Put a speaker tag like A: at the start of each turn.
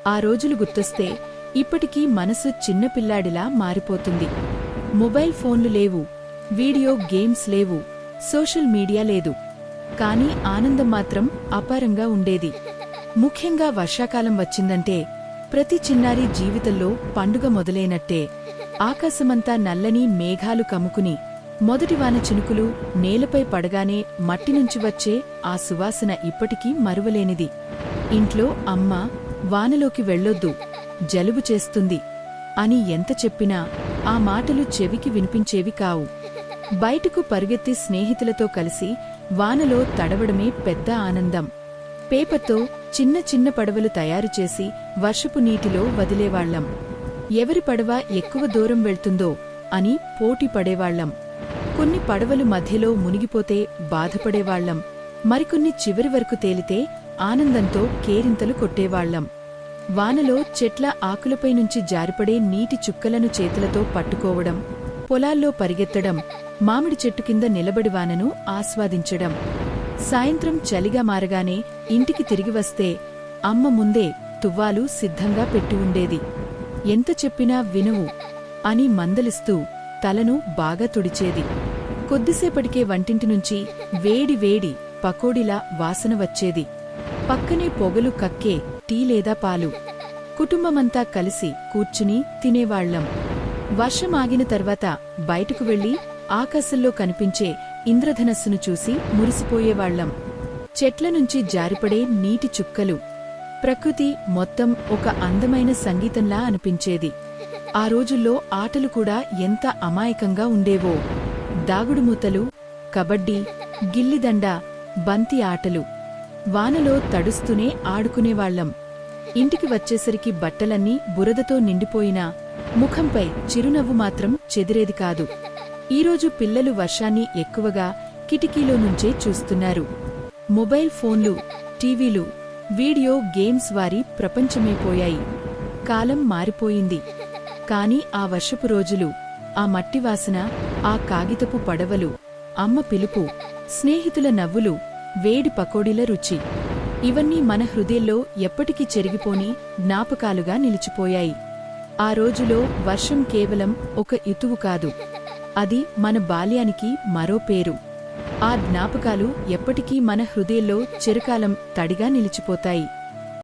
A: ఆ రోజులు గుర్తొస్తే ఇప్పటికీ మనసు చిన్నపిల్లాడిలా మారిపోతుంది. మొబైల్ ఫోన్లు లేవు, వీడియో గేమ్స్ లేవు, సోషల్ మీడియా లేదు. కాని ఆనందం మాత్రం అపారంగా ఉండేది. ముఖ్యంగా వర్షాకాలం వచ్చిందంటే ప్రతి చిన్నారి జీవితంలో పండుగ మొదలైనట్టే. ఆకాశమంతా నల్లని మేఘాలు కమ్ముకుని మొదటి వాన చినుకులు నేలపై పడగానే మట్టినుంచి వచ్చే ఆ సువాసన ఇప్పటికీ మరువలేనిది. ఇంట్లో అమ్మ, వానలోకి వెళ్ళొద్దు, జలుబు చేస్తుంది అని ఎంత చెప్పినా ఆ మాటలు చెవికి వినిపించేవి కావు. బయటకు పరుగెత్తి స్నేహితులతో కలిసి వానలో తడవడమే పెద్ద ఆనందం. పేపర్తో చిన్న చిన్న పడవలు తయారుచేసి వర్షపు నీటిలో వదిలేవాళ్లం. ఎవరి పడవ ఎక్కువ దూరం వెళ్తుందో అని పోటీ పడేవాళ్లం. కొన్ని పడవలు మధ్యలో మునిగిపోతే బాధపడేవాళ్లం, మరికొన్ని చివరి వరకు తేలితే ఆనందంతో కేరింతలు కొట్టేవాళ్లం. వానలో చెట్ల ఆకులపై నుంచి జారిపడే నీటి చుక్కలను చేతులతో పట్టుకోవడం, పొలాల్లో పరిగెత్తడం, మామిడి చెట్టు కింద నిలబడి వానను ఆస్వాదించడం. సాయంత్రం చలిగా మారగానే ఇంటికి తిరిగి వస్తే అమ్మ ముందే తువ్వాలు సిద్ధంగా పెట్టి ఉండేది. ఎంత చెప్పినా వినవు అని మందలిస్తూ తలను బాగా తుడిచేది. కొద్దిసేపటికే వంటింటి నుంచి వేడి వేడి పకోడీలా వాసన వచ్చేది. పక్కనే పొగలు కక్కే టీ లేదా పాలు. కుటుంబమంతా కలిసి కూర్చుని తినేవాళ్లం. వర్షం ఆగిన తర్వాత బయటకు వెళ్లి ఆకాశంలో కనిపించే ఇంద్రధనస్సును చూసి మురిసిపోయేవాళ్లం. చెట్లనుంచి జారిపడే నీటి చుక్కలు, ప్రకృతి మొత్తం ఒక అందమైన సంగీతంలా అనిపించేది. ఆ రోజుల్లో ఆటలు కూడా ఎంత అమాయకంగా ఉండేవో. దాగుడుమూతలు, కబడ్డీ, గిల్లిదండ, బంతి ఆటలు. వానలో తడుస్తూనే ఆడుకునేవాళ్లం. ఇంటికి వచ్చేసరికి బట్టలన్నీ బురదతో నిండిపోయినా ముఖంపై చిరునవ్వు మాత్రం చెదిరేది కాదు. ఈరోజు పిల్లలు వర్షాన్ని ఎక్కువగా కిటికీలో నుంచే చూస్తున్నారు. మొబైల్ ఫోన్లు, టీవీలు, వీడియో గేమ్స్ వారి ప్రపంచమైపోయాయి. కాలం మారిపోయింది. కాని ఆ వర్షపు రోజులు, ఆ మట్టివాసన, ఆ కాగితపు పడవలు, అమ్మ పిలుపు, స్నేహితుల నవ్వులు, వేడి పకోడీల రుచి, ఇవన్నీ మన హృదయంలో ఎప్పటికీ చెరిగిపోని జ్ఞాపకాలుగా నిలిచిపోయాయి. ఆ రోజులో వర్షం కేవలం ఒక ఇతువు కాదు, అది మన బాల్యానికి మరో పేరు. ఆ జ్ఞాపకాలు ఎప్పటికీ మన హృదయంలో చిరకాలం తడిగా నిలిచిపోతాయి.